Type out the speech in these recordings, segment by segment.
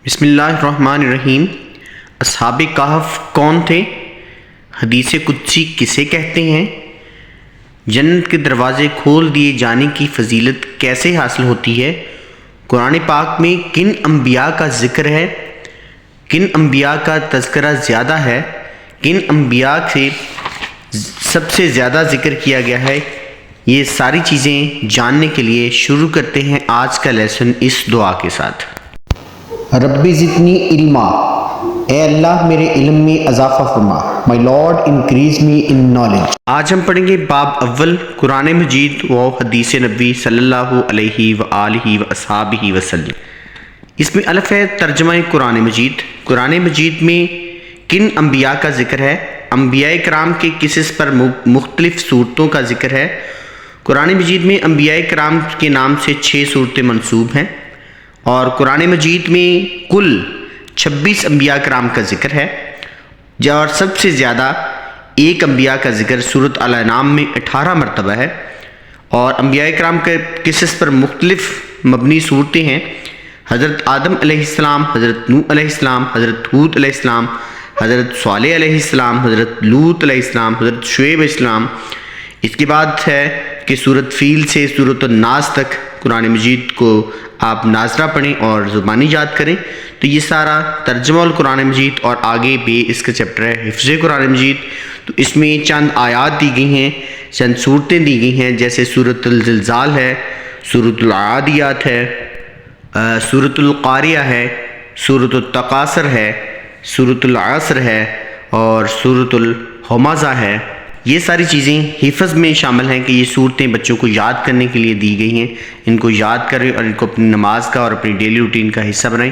بسم اللہ الرحمن الرحیم۔ اصحاب کہف کون تھے؟ حدیث قدسی کسے کہتے ہیں؟ جنت کے دروازے کھول دیے جانے کی فضیلت کیسے حاصل ہوتی ہے؟ قرآن پاک میں کن انبیاء کا ذکر ہے؟ کن انبیاء کا تذکرہ زیادہ ہے؟ کن انبیاء سے سب سے زیادہ ذکر کیا گیا ہے؟ یہ ساری چیزیں جاننے کے لیے شروع کرتے ہیں آج کا لیسن اس دعا کے ساتھ۔ ربی زدنی علما، اے اللہ میرے علم میں اضافہ فرما۔ My lord increase me in knowledge. آج ہم پڑھیں گے باب اول قرآن مجید و حدیث نبی صلی اللہ علیہ وآلہ وصحبہ وسلم۔ اس میں الف ہے ترجمہ قرآن مجید۔ قرآن مجید میں کن انبیاء کا ذکر ہے؟ انبیاء کرام کے قصص پر مختلف صورتوں کا ذکر ہے۔ قرآن مجید میں انبیاء کرام کے نام سے 6 صورتیں منسوب ہیں، اور قرآن مجید میں کل 26 انبیاء کرام کا ذکر ہے، اور سب سے زیادہ ایک انبیاء کا ذکر سورۃ الانعام میں 18 مرتبہ ہے۔ اور انبیاء کرام کے قصص پر مختلف مبنی صورتیں ہیں۔ حضرت آدم علیہ السلام، حضرت نوح علیہ السلام، حضرت ہود علیہ السلام، حضرت صالح علیہ السلام، حضرت لوط علیہ السلام، حضرت شعیب علیہ السلام۔ اس کے بعد ہے کہ سورۃ فیل سے سورۃ الناس تک قرآن مجید کو آپ ناظرہ پڑھیں اور زبانی یاد کریں۔ تو یہ سارا ترجمہ القرآن مجید، اور آگے بھی اس کا چیپٹر ہے حفظ قرآن مجید۔ تو اس میں چند آیات دی گئی ہیں، چند صورتیں دی گئی ہیں، جیسے سورۃ الزلزال ہے، سورۃ العادیات ہے، سورۃ القاریہ ہے، سورۃ التکاثر ہے، سورۃ العصر ہے، اور سورۃ الہمزہ ہے۔ یہ ساری چیزیں حفظ میں شامل ہیں کہ یہ صورتیں بچوں کو یاد کرنے کے لیے دی گئی ہیں۔ ان کو یاد کریں اور ان کو اپنی نماز کا اور اپنی ڈیلی روٹین کا حصہ بنائیں۔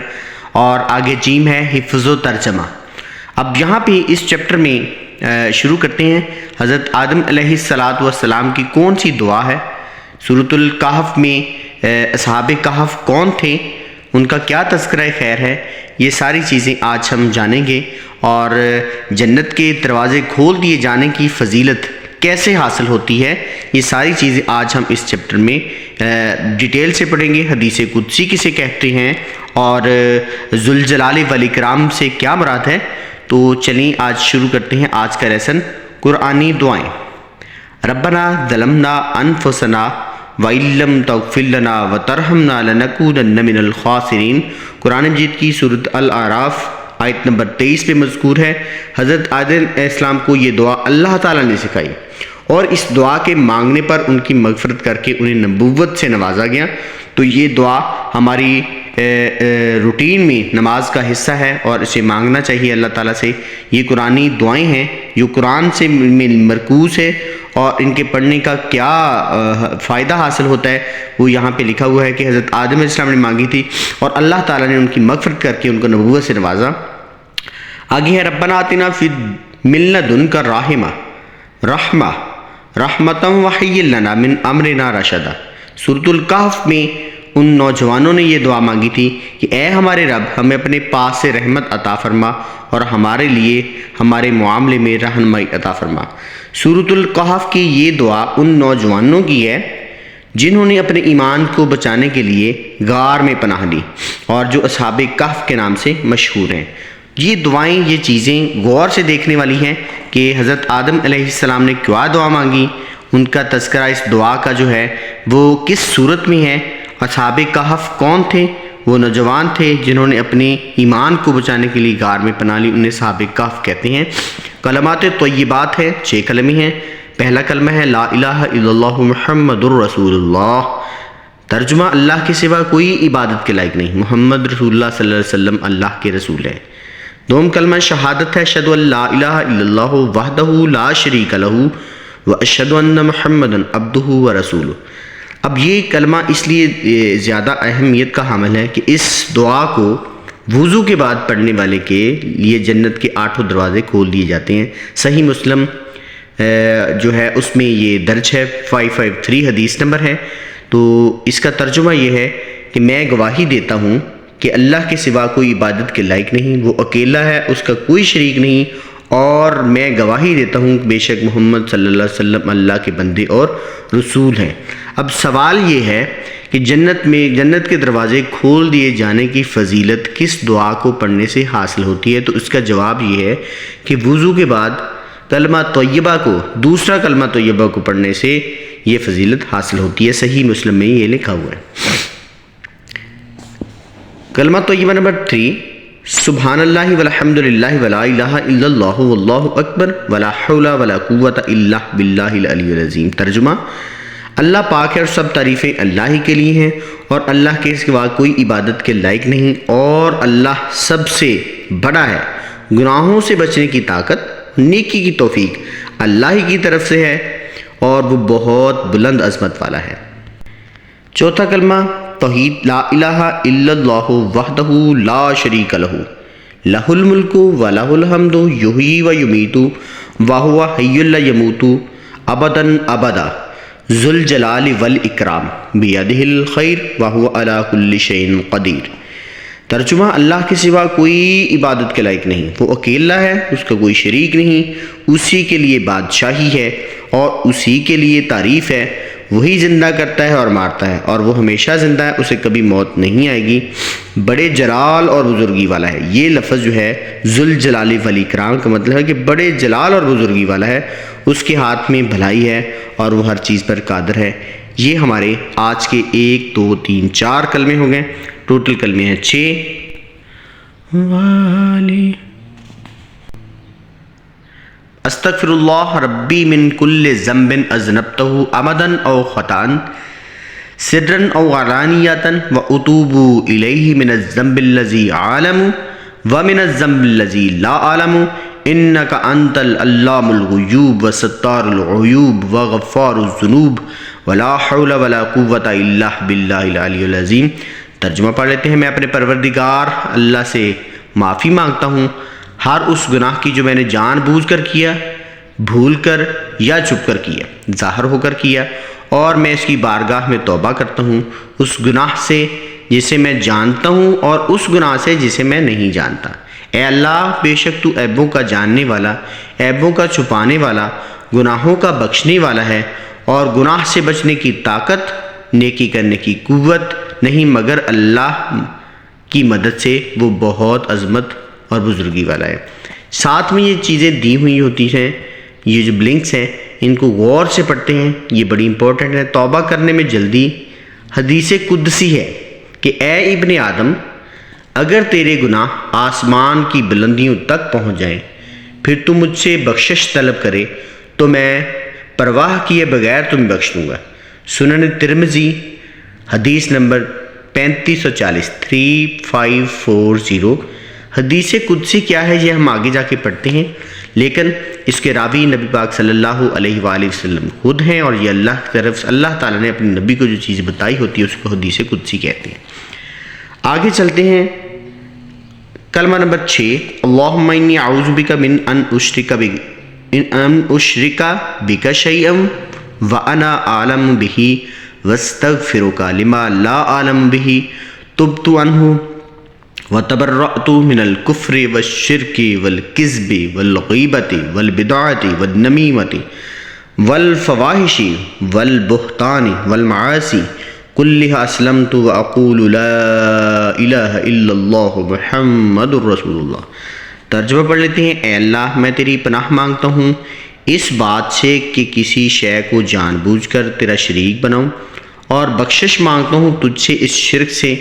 اور آگے جیم ہے حفظ و ترجمہ۔ اب یہاں پہ اس چیپٹر میں شروع کرتے ہیں۔ حضرت آدم علیہ السلام کی کون سی دعا ہے؟ سورۃ الکہف میں اصحاب کہف کون تھے؟ ان کا کیا تذکرہ خیر ہے؟ یہ ساری چیزیں آج ہم جانیں گے، اور جنت کے دروازے کھول دیے جانے کی فضیلت کیسے حاصل ہوتی ہے، یہ ساری چیزیں آج ہم اس چیپٹر میں ڈیٹیل سے پڑھیں گے۔ حدیث قدسی کسے کہتے ہیں، اور ذوالجلال والاکرام سے کیا مراد ہے؟ تو چلیں آج شروع کرتے ہیں آج کا لیسن۔ قرآنی دعائیں۔ ربنا ظلمنا انفسنا وَإِن لَّمْ تَغْفِرْ لَنَا وَتَرْحَمْنَا لَنَكُونَنَّ مِنَ الْخَاسِرِينَ۔ قرآن مجید کی سورۃ الاعراف آیت نمبر 23 پہ مذکور ہے۔ حضرت آدم علیہ السلام کو یہ دعا اللہ تعالیٰ نے سکھائی، اور اس دعا کے مانگنے پر ان کی مغفرت کر کے انہیں نبوت سے نوازا گیا۔ تو یہ دعا ہماری روٹین میں نماز کا حصہ ہے، اور اسے مانگنا چاہیے اللہ تعالیٰ سے۔ یہ قرآنی دعائیں ہیں جو قرآن سے مرکوز ہے، اور ان کے پڑھنے کا کیا فائدہ حاصل ہوتا ہے وہ یہاں پہ لکھا ہوا ہے کہ حضرت آدم علیہ السلام نے مانگی تھی، اور اللہ تعالیٰ نے ان کی مغفرت کر کے ان کو نبوت سے نوازا۔ آگے ہے ربنا آتنا فی من لدنک رحمہ رحمتا وہیئ لنا من امرنا رشدا۔ سورۃ الکہف میں ان نوجوانوں نے یہ دعا مانگی تھی کہ اے ہمارے رب، ہمیں اپنے پاس سے رحمت عطا فرما، اور ہمارے لیے ہمارے معاملے میں رہنمائی عطا فرما۔ سورۃ الکہف کی یہ دعا ان نوجوانوں کی ہے جنہوں نے اپنے ایمان کو بچانے کے لیے غار میں پناہ لی، اور جو اصحاب کہف کے نام سے مشہور ہیں۔ یہ دعائیں، یہ چیزیں غور سے دیکھنے والی ہیں کہ حضرت آدم علیہ السلام نے کیا دعا مانگی، ان کا تذکرہ اس دعا کا جو ہے وہ کس صورت میں ہے، اصحاب کہف کون تھے؟ وہ نوجوان تھے جنہوں نے اپنے ایمان کو بچانے کے لیے غار میں پناہ لی، انہیں اصحاب کہف کہتے ہیں۔ کلمات طیبات ہے، 6 کلمے ہیں۔ پہلا کلمہ ہے لا الہ الا اللہ محمد الرسول اللہ۔ ترجمہ اللہ کے سوا کوئی عبادت کے لائق نہیں، محمد رسول اللہ صلی اللہ علیہ وسلم اللہ کے رسول ہے۔ دوم کلمہ شہادت ہے، اشہد ان لا الہ الا اللہ وحدہ لا شریک لہ واشہد ان محمدا عبدہ ورسولہ۔ اب یہ کلمہ اس لیے زیادہ اہمیت کا حامل ہے کہ اس دعا کو وضو کے بعد پڑھنے والے کے لیے جنت کے 8 دروازے کھول دیے جاتے ہیں۔ صحیح مسلم جو ہے اس میں یہ درج ہے، 553 حدیث نمبر ہے۔ تو اس کا ترجمہ یہ ہے کہ میں گواہی دیتا ہوں کہ اللہ کے سوا کوئی عبادت کے لائق نہیں، وہ اکیلا ہے، اس کا کوئی شریک نہیں، اور میں گواہی دیتا ہوں کہ بے شک محمد صلی اللہ علیہ وسلم اللہ کے بندے اور رسول ہیں۔ اب سوال یہ ہے کہ کہ جنت کے دروازے کھول دیے جانے کی فضیلت کس دعا کو پڑھنے سے حاصل ہوتی ہے، تو اس کا جواب یہ ہے کہ وضو کے بعد کلمہ طیبہ کو، دوسرا کلمہ طیبہ کو پڑھنے سے یہ فضیلت حاصل ہوتی ہے۔ صحیح مسلم میں یہ لکھا ہوا ہے۔ کلمہ طیبہ نمبر 3، سبحان اللہ والحمد للہ ولا الہ الا اللہ واللہ اکبر ولا حول ولا قوت الا باللہ العلی العظیم۔ ترجمہ: اللہ پاک ہے اور سب تعریفیں اللہ ہی کے لیے ہیں، اور اللہ کے سوا کوئی عبادت کے لائق نہیں، اور اللہ سب سے بڑا ہے۔ گناہوں سے بچنے کی طاقت، نیکی کی توفیق اللہ ہی کی طرف سے ہے، اور وہ بہت بلند عظمت والا ہے۔ چوتھا کلمہ توحید، لا الہ الا اللہ وحدہ لا شریک لہ، لہ الملک و لہ الحمد یحیی و یمیت وہو حی لا یموت ابدا ابدا ذو الجلال والاکرام بیدہ الخیر وہو علی کل شیء قدیر۔ ترجمہ: اللہ کے سوا کوئی عبادت کے لائق نہیں، وہ اکیلا ہے، اس کا کوئی شریک نہیں، اسی کے لیے بادشاہی ہے اور اسی کے لیے تعریف ہے۔ وہی زندہ کرتا ہے اور مارتا ہے، اور وہ ہمیشہ زندہ ہے، اسے کبھی موت نہیں آئے گی، بڑے جلال اور بزرگی والا ہے۔ یہ لفظ جو ہے ذو الجلال والاکرام کا مطلب ہے کہ بڑے جلال اور بزرگی والا ہے، اس کے ہاتھ میں بھلائی ہے اور وہ ہر چیز پر قادر ہے۔ یہ ہمارے آج کے 1 2 3 4 کلمے ہو گئے، ٹوٹل کلمے ہیں 6۔ استغفر اللہ ربی من کل ذنب اذنبتہ عمدا او خطأ سرا او علانیۃ واتوب الیہ من الذنب الذی اعلم ومن الذنب الذی لا اعلم انک انت العلام الغیوب وستار العیوب وغفار الذنوب ولا حول ولا قوة الا باللہ العلی العظیم۔ ترجمہ پڑھ لیتے ہیں۔ میں اپنے پروردگار اللہ سے معافی مانگتا ہوں ہر اس گناہ کی جو میں نے جان بوجھ کر کیا، بھول کر یا چھپ کر کیا، ظاہر ہو کر کیا، اور میں اس کی بارگاہ میں توبہ کرتا ہوں اس گناہ سے جسے میں جانتا ہوں اور اس گناہ سے جسے میں نہیں جانتا۔ اے اللہ، بے شک تو عیبوں کا جاننے والا، عیبوں کا چھپانے والا، گناہوں کا بخشنے والا ہے، اور گناہ سے بچنے کی طاقت، نیکی کرنے کی قوت نہیں مگر اللہ کی مدد سے، وہ بہت عظمت اور بزرگی والا ہے۔ ساتھ میں یہ چیزیں دی ہوئی ہوتی ہیں، یہ جو بلنکس ہیں ان کو غور سے پڑھتے ہیں، یہ بڑی امپورٹنٹ ہے۔ توبہ کرنے میں جلدی۔ حدیث قدسی ہے کہ اے ابن آدم، اگر تیرے گناہ آسمان کی بلندیوں تک پہنچ جائیں پھر تو مجھ سے بخشش طلب کرے تو میں پرواہ کیے بغیر تمہیں بخش دوں گا۔ سنن ترمذی حدیث نمبر 3540 3540۔ حدیث قدسی کیا ہے یہ ہم آگے جا کے پڑھتے ہیں، لیکن اس کے راوی نبی پاک صلی اللہ علیہ وآلہ وسلم خود ہیں، اور یہ اللہ کی طرف سے اللہ تعالیٰ نے اپنے نبی کو جو چیز بتائی ہوتی ہے اس کو حدیث قدسی کہتے ہیں۔ آگے چلتے ہیں۔ کلمہ نمبر 6، اللہم انی اعوذ بک من ان اشرک بک شیئا وانا اعلم بہ واستغفرک لما لا اعلم بہ تبت عنہ وتبرأت من الكفر والشرك والكذب والغیبت والبدعة والنمیمة والفواحش والبہتان والمعاصی کلها اسلمت واقول لا الہ الا اللہ محمد رسول اللہ۔ ترجمہ پڑھ لیتے ہیں۔ اے اللہ، میں تیری پناہ مانگتا ہوں اس بات سے کہ کسی شے کو جان بوجھ کر تیرا شریک بناؤں، اور بخشش مانگتا ہوں تجھ سے اس شرک سے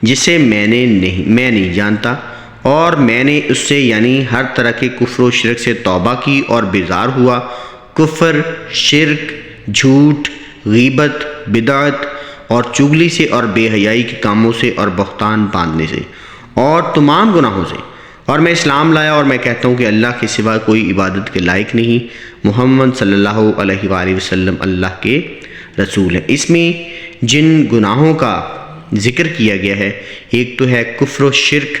جسے میں نہیں جانتا، اور میں نے اس سے یعنی ہر طرح کے کفر و شرک سے توبہ کی اور بیزار ہوا۔ کفر، شرک، جھوٹ، غیبت، بدعت اور چغلی سے اور بے حیائی کے کاموں سے اور بہتان باندھنے سے اور تمام گناہوں سے، اور میں اسلام لایا اور میں کہتا ہوں کہ اللہ کے سوا کوئی عبادت کے لائق نہیں، محمد صلی اللہ علیہ وآلہ وسلم اللہ کے رسول ہیں۔ اس میں جن گناہوں کا ذکر کیا گیا ہے، ایک تو ہے کفر و شرک،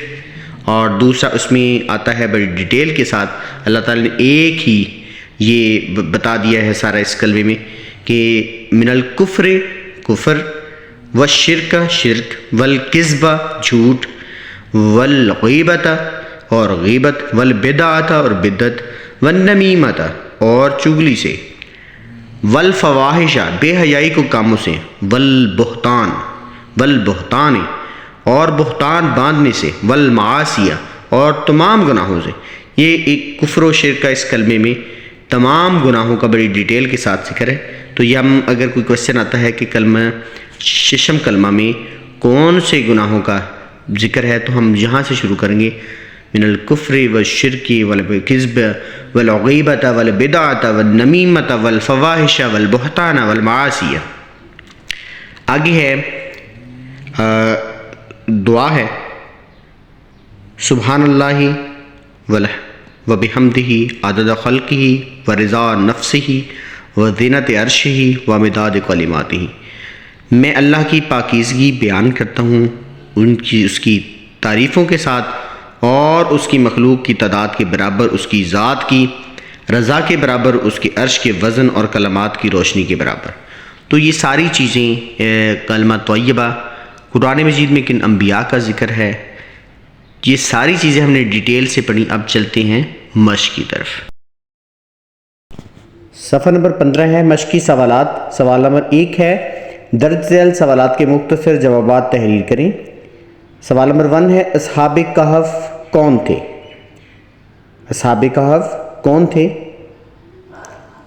اور دوسرا اس میں آتا ہے بڑی ڈیٹیل کے ساتھ اللہ تعالیٰ نے ایک ہی یہ بتا دیا ہے سارا اس کلمے میں کہ من الکفر کفر، والشرک شرک، والکذب جھوٹ، والغیبت اور غیبت، والبدعت اور بدعت، والنمیمت اور چغلی سے، والفواحش بے حیائی کو کاموں سے، والبہتان والبہتان اور بہتان باندھنے سے، والمعاصیہ اور تمام گناہوں سے۔ یہ ایک کفر و شرک کا اس کلمے میں تمام گناہوں کا بڑی ڈیٹیل کے ساتھ ذکر ہے۔ تو یہ ہم اگر کوئی کوشچن آتا ہے کہ کلمہ ششم کلمہ میں کون سے گناہوں کا ذکر ہے، تو ہم یہاں سے شروع کریں گے، من الکفر والشرک والکذب والغیبۃ والبدعۃ والنمیمۃ والفواحش والبہتان والمعاصی۔ آگے ہے دعا ہے، سبحان اللہ وبحمدہ عدد خلقہ ورضا نفسہ وزینت عرشہ ومداد کلماتہ۔ میں اللہ کی پاکیزگی بیان کرتا ہوں، اس کی تعریفوں کے ساتھ، اور اس کی مخلوق کی تعداد کے برابر اس کی ذات کی رضا کے برابر اس کے عرش کے وزن اور کلمات کی روشنی کے برابر۔ تو یہ ساری چیزیں کلمہ طیبہ قرآن مجید میں کن انبیاء کا ذکر ہے، یہ ساری چیزیں ہم نے ڈیٹیل سے پڑھی۔ اب چلتے ہیں مشق کی طرف۔ صفحہ نمبر 15 ہے مشقی سوالات۔ سوال نمبر 1 ہے، درج ذیل سوالات کے مختصر جوابات تحریر کریں۔ سوال نمبر 1 ہے، اصحاب کہف کون تھے؟ اصحاب کہف کون تھے؟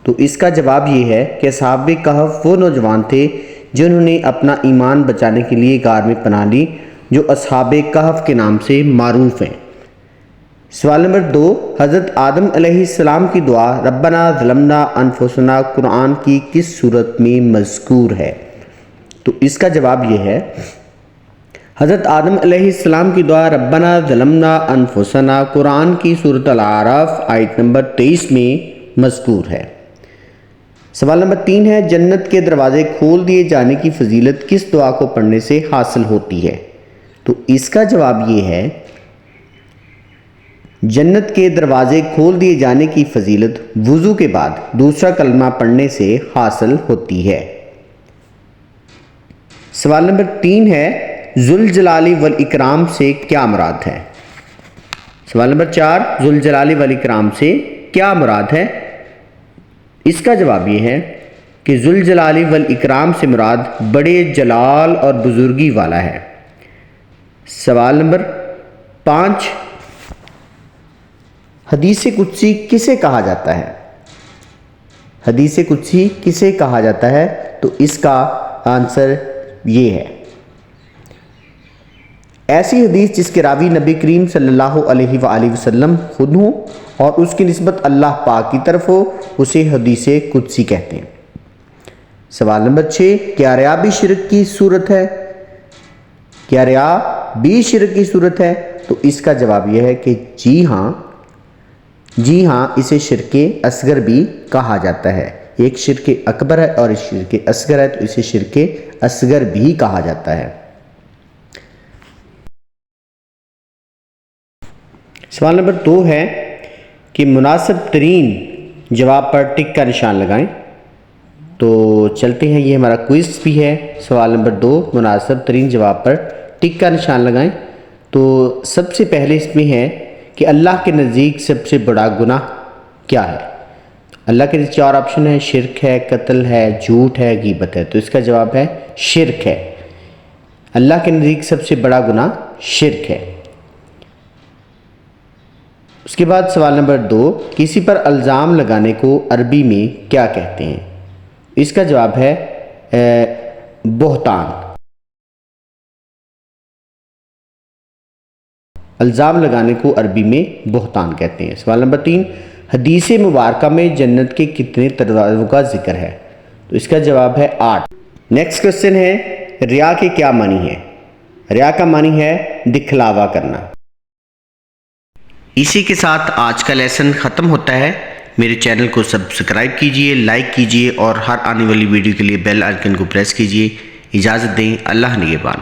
تو اس کا جواب یہ ہے کہ اصحاب کہف وہ نوجوان تھے جنہوں نے اپنا ایمان بچانے کے لیے غار میں پناہ لی، جو اصحاب کہف کے نام سے معروف ہیں۔ سوال نمبر 2، حضرت آدم علیہ السلام کی دعا ربنا ظلمنا انفسنا قرآن کی کس صورت میں مذکور ہے؟ تو اس کا جواب یہ ہے، حضرت آدم علیہ السلام کی دعا ربنا ظلمنا انفسنا قرآن کی سورۃ الاعراف آیت نمبر 23 میں مذکور ہے۔ سوال نمبر 3 ہے، جنت کے دروازے کھول دیے جانے کی فضیلت کس دعا کو پڑھنے سے حاصل ہوتی ہے؟ تو اس کا جواب یہ ہے، جنت کے دروازے کھول دیے جانے کی فضیلت وضو کے بعد دوسرا کلمہ پڑھنے سے حاصل ہوتی ہے۔ سوال نمبر 3 ہے، ذوالجلال والاکرام سے کیا مراد ہے؟ سوال نمبر 4، ذوالجلال والاکرام سے کیا مراد ہے؟ اس کا جواب یہ ہے کہ ذوالجلال والاکرام سے مراد بڑے جلال اور بزرگی والا ہے۔ سوال نمبر 5، حدیث قدسی کسے کہا جاتا ہے؟ حدیث قدسی کسے کہا جاتا ہے؟ تو اس کا آنسر یہ ہے، ایسی حدیث جس کے راوی نبی کریم صلی اللہ علیہ وآلہ وسلم خود ہوں اور اس کی نسبت اللہ پاک کی طرف ہو، اسے حدیث قدسی کہتے ہیں۔ سوال نمبر 6، کیا ریا بھی شرک کی صورت ہے؟ کیا ریا بھی شرک کی صورت ہے؟ تو اس کا جواب یہ ہے کہ جی ہاں، اسے شرک اصغر بھی کہا جاتا ہے۔ ایک شرک اکبر ہے اور ایک شرک اصغر ہے، تو اسے شرک اصغر بھی کہا جاتا ہے۔ سوال نمبر 2 ہے کہ مناسب ترین جواب پر ٹک کا نشان لگائیں۔ تو چلتے ہیں، یہ ہمارا کوئز بھی ہے۔ سوال نمبر 2، مناسب ترین جواب پر ٹک کا نشان لگائیں۔ تو سب سے پہلے اس میں ہے کہ اللہ کے نزدیک سب سے بڑا گناہ کیا ہے؟ اللہ کے نزدیک 4 آپشن ہے، شرک ہے، قتل ہے، جھوٹ ہے، غیبت ہے۔ تو اس کا جواب ہے شرک ہے۔ اللہ کے نزدیک سب سے بڑا گناہ شرک ہے۔ اس کے بعد سوال نمبر 2، کسی پر الزام لگانے کو عربی میں کیا کہتے ہیں؟ اس کا جواب ہے بہتان۔ الزام لگانے کو عربی میں بہتان کہتے ہیں۔ سوال نمبر 3، حدیث مبارکہ میں جنت کے کتنے دروازوں کا ذکر ہے؟ تو اس کا جواب ہے 8۔ نیکسٹ کوسچن ہے، ریا کے کیا معنی ہے؟ ریا کا معنی ہے دکھلاوا کرنا۔ اسی کے ساتھ آج کا لیسن ختم ہوتا ہے۔ میرے چینل کو سبسکرائب کیجئے، لائک کیجئے اور ہر آنے والی ویڈیو کے لیے بیل آئیکن کو پریس کیجئے۔ اجازت دیں، اللہ نگہبان۔